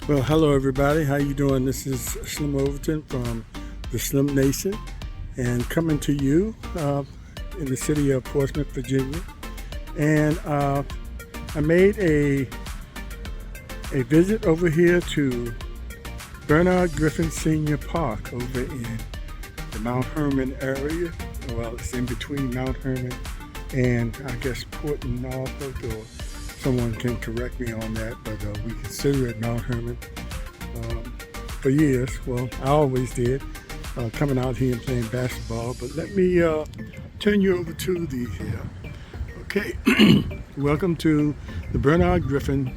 Well, hello everybody. How you doing? This is Slim Overton from the Slim Nation, and coming to you in the city of Portsmouth, Virginia. And I made a visit over here to Bernard Griffin Senior Park over in the Mount Herman area. Well, it's in between Mount Herman and I guess Port Norfolk, or someone can correct me on that, but we consider it Mount Herman for years. Well, I always did, coming out here and playing basketball. But let me turn you over to the okay. Welcome to the Bernard Griffin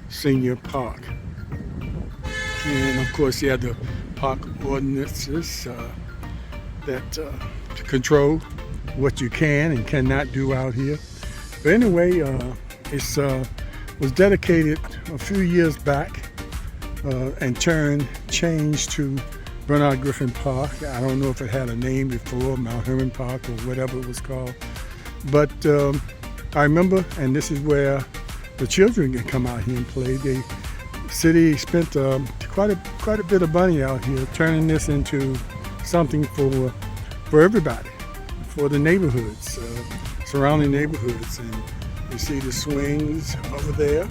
Senior Park, and of course you have the park ordinances that to control what you can and cannot do out here. But anyway, it was dedicated a few years back and changed to Bernard Griffin Park. I don't know if it had a name before, Mount Herman Park or whatever it was called. But I remember, and this is where the children can come out here and play. The city spent quite a bit of money out here turning this into something for everybody, for the neighborhoods, surrounding neighborhoods. And you see the swings over there,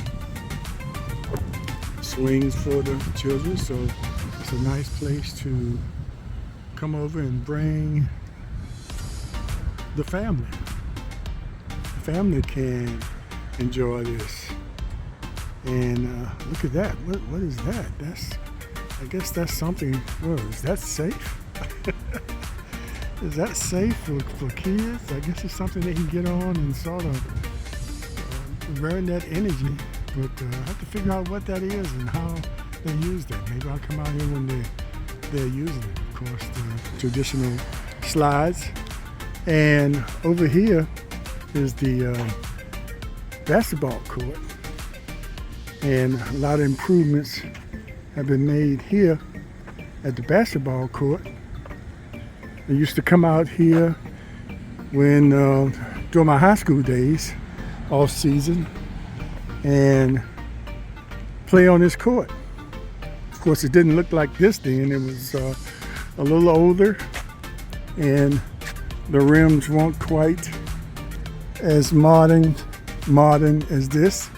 swings for the children. So it's a nice place to come over and bring the family. The family can enjoy this. And look at that. What is that? I guess that's something. Whoa, is that safe? Is that safe for kids? I guess it's something they can get on and sort of burn that energy. But I have to figure out what that is and how they use that. Maybe I'll come out here when they're using it. Of course, the traditional slides. And over here is the basketball court. And a lot of improvements have been made here at the basketball court. I used to come out here when during my high school days, off season, and play on this court. Of course, it didn't look like this then. It was a little older, and the rims weren't quite as modern as this.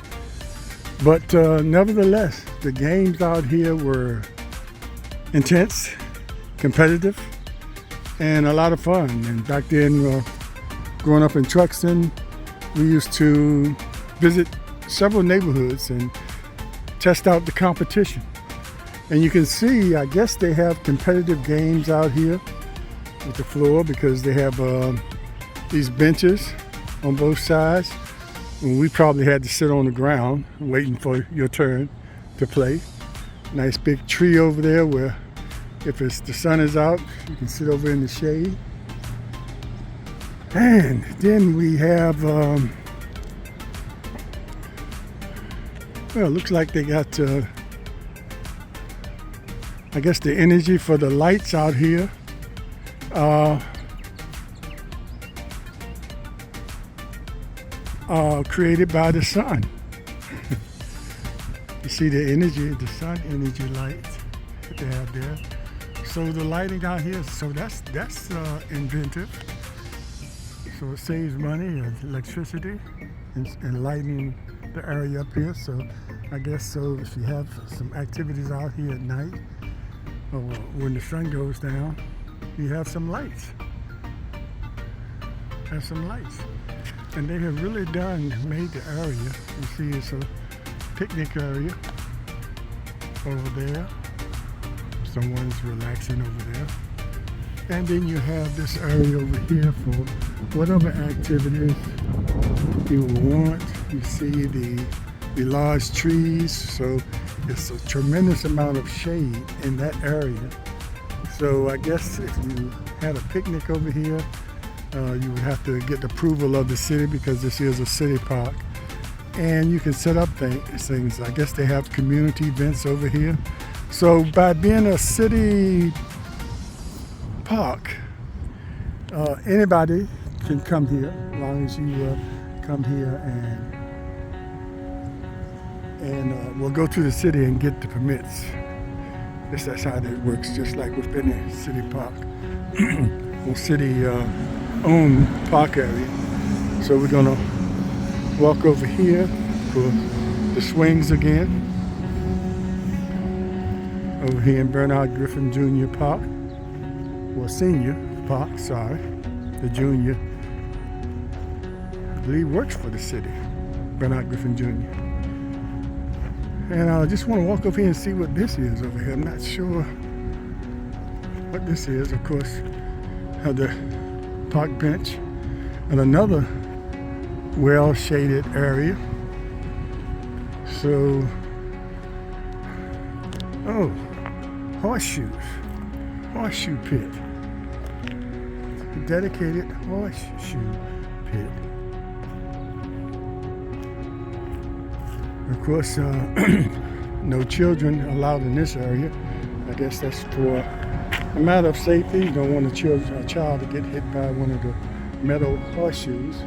But nevertheless, the games out here were intense, competitive, and a lot of fun. And back then, growing up in Truxton, we used to visit several neighborhoods and test out the competition. And you can see, I guess they have competitive games out here with the floor, because they have these benches on both sides. And we probably had to sit on the ground waiting for your turn to play. Nice big tree over there where if the sun is out, you can sit over in the shade. And then we have, well, it looks like they got, I guess, the energy for the lights out here. Created by the sun. You see the energy, the sun energy lights that they have there. So the lighting out here, so that's inventive. So it saves money and electricity and lighting the area up here. So I guess so if you have some activities out here at night, or when the sun goes down, you have some lights. Have some lights. And they have really made the area. You see it's a picnic area over there. Someone's relaxing over there. And then you have this area over here for whatever activities you want. You see the large trees, so it's a tremendous amount of shade in that area. So I guess if you had a picnic over here, you would have to get the approval of the city, because this is a city park. And you can set up things. I guess they have community events over here. So by being a city park, anybody can come here, as long as you come here and we'll go to the city and get the permits. That's how that works, just like within the city park, or city owned park area. So we're gonna walk over here for the swings again. Over here in Bernard Griffin Jr. Park, or Senior Park, sorry. The Junior, I believe, works for the city, Bernard Griffin Jr. And I just want to walk over here and see what this is over here. I'm not sure what this is. Of course, have the park bench and another well-shaded area. So, oh, horseshoe pit. Dedicated horseshoe pit. Of course, no children allowed in this area. I guess that's for a matter of safety. You don't want a child to get hit by one of the metal horseshoes.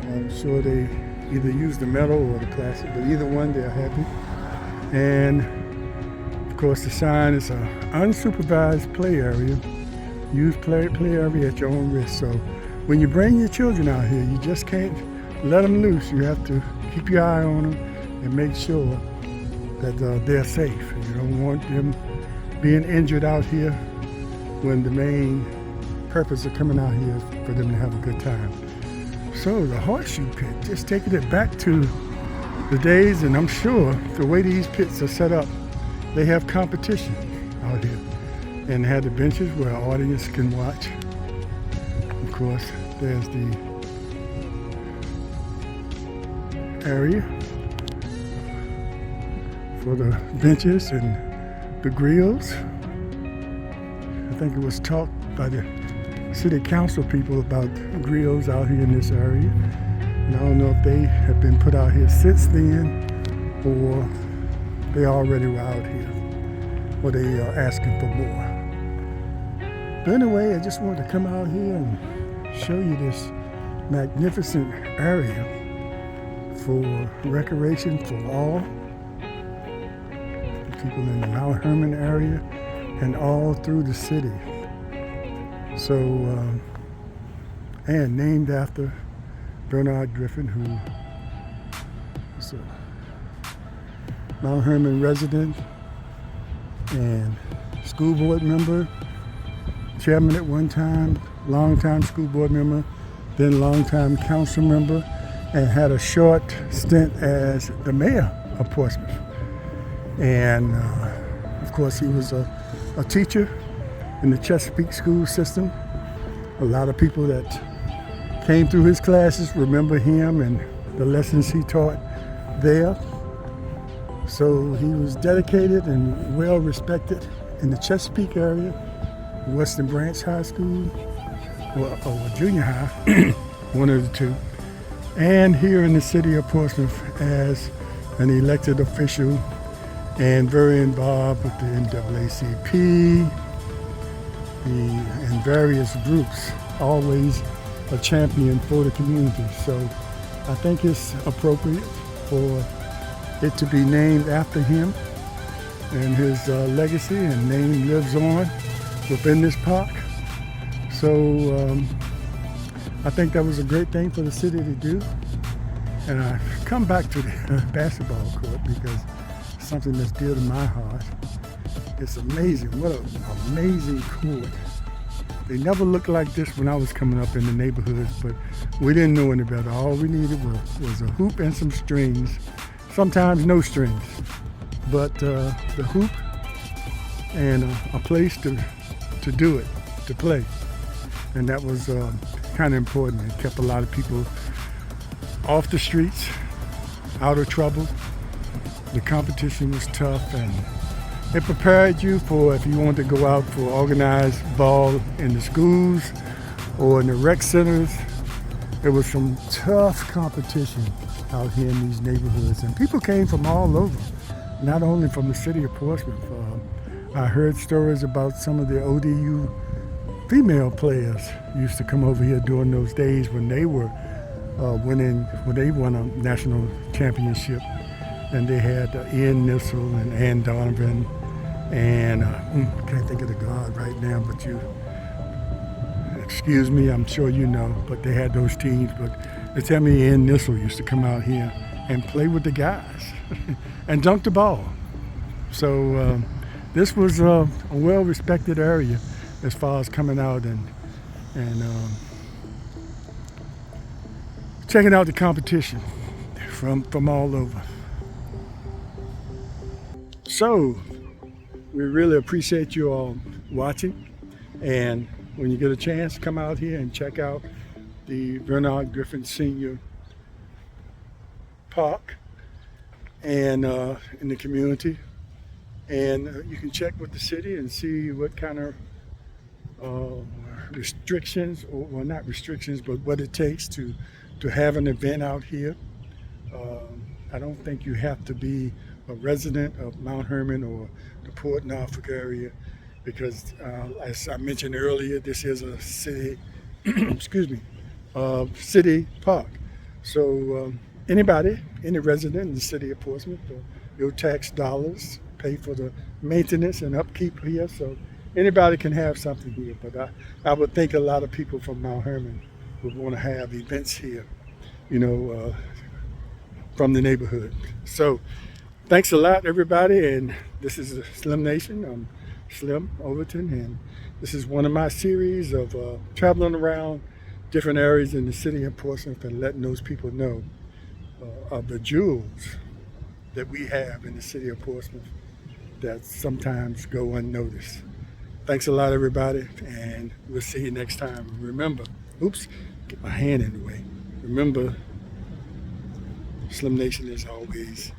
I'm sure they either use the metal or the plastic, but either one, they're happy. And of course, the sign is an unsupervised play area. Use play area at your own risk. So when you bring your children out here, you just can't let them loose. You have to keep your eye on them and make sure that they're safe. You don't want them being injured out here when the main purpose of coming out here is for them to have a good time. So the horseshoe pit, just taking it back to the days, and I'm sure the way these pits are set up, they have competition out here. And had the benches where our audience can watch. Of course, there's the area for the benches and the grills. I think it was talked by the city council people about grills out here in this area. And I don't know if they have been put out here since then or they already were out here or they are asking for more. But anyway, I just wanted to come out here and show you this magnificent area for recreation for all people in the Mount Herman area and all through the city. So, and named after Bernard Griffin, who is a Mount Herman resident and school board member, chairman at one time, longtime school board member, then longtime council member, and had a short stint as the mayor of Portsmouth. And of course, he was a teacher in the Chesapeake school system. A lot of people that came through his classes remember him and the lessons he taught there. So he was dedicated and well respected in the Chesapeake area, Western Branch High School, or junior high, one of the two, and here in the city of Portsmouth as an elected official and very involved with the NAACP and various groups, always a champion for the community. So I think it's appropriate for it to be named after him and his legacy and name lives on within this park. So I think that was a great thing for the city to do. And I come back to the basketball court because it's something that's dear to my heart. It's amazing, what an amazing court. They never looked like this when I was coming up in the neighborhoods, but we didn't know any better. All we needed was a hoop and some strings, sometimes no strings, but the hoop and a place to do it, to play. And that was kind of important. It kept a lot of people off the streets, out of trouble. The competition was tough, and it prepared you for if you wanted to go out for organized ball in the schools or in the rec centers. There was some tough competition out here in these neighborhoods, and people came from all over, not only from the city of Portsmouth. I heard stories about some of the ODU female players used to come over here during those days when they were when they won a national championship. and they had Ian Nissel and Ann Donovan, and I can't think of the guard right now, but excuse me, I'm sure you know, but they had those teams. But they tell me Ian Nissel used to come out here and play with the guys and dunk the ball. So this was a well-respected area as far as coming out and checking out the competition from all over. So we really appreciate you all watching, and when you get a chance, come out here and check out the Bernard Griffin Senior Park and in the community, and you can check with the city and see what kind of restrictions, or well, not restrictions, but what it takes to have an event out here. I don't think you have to be a resident of Mount Herman or the Port Norfolk area, because as I mentioned earlier, this is a city, excuse me, city park. So any resident in the city of Portsmouth, your tax dollars pay for the maintenance and upkeep here. So anybody can have something here, but I would think a lot of people from Mount Herman would want to have events here, from the neighborhood. So thanks a lot, everybody, and this is Slim Nation. I'm Slim Overton, and this is one of my series of traveling around different areas in the city of Portsmouth and letting those people know of the jewels that we have in the city of Portsmouth that sometimes go unnoticed. Thanks a lot, everybody, and we'll see you next time. Remember, get my hand in the way. Remember, Slim Nation is always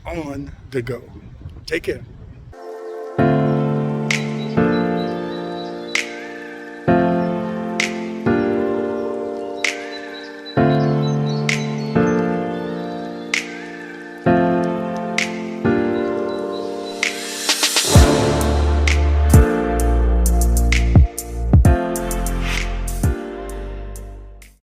on the go. Take care.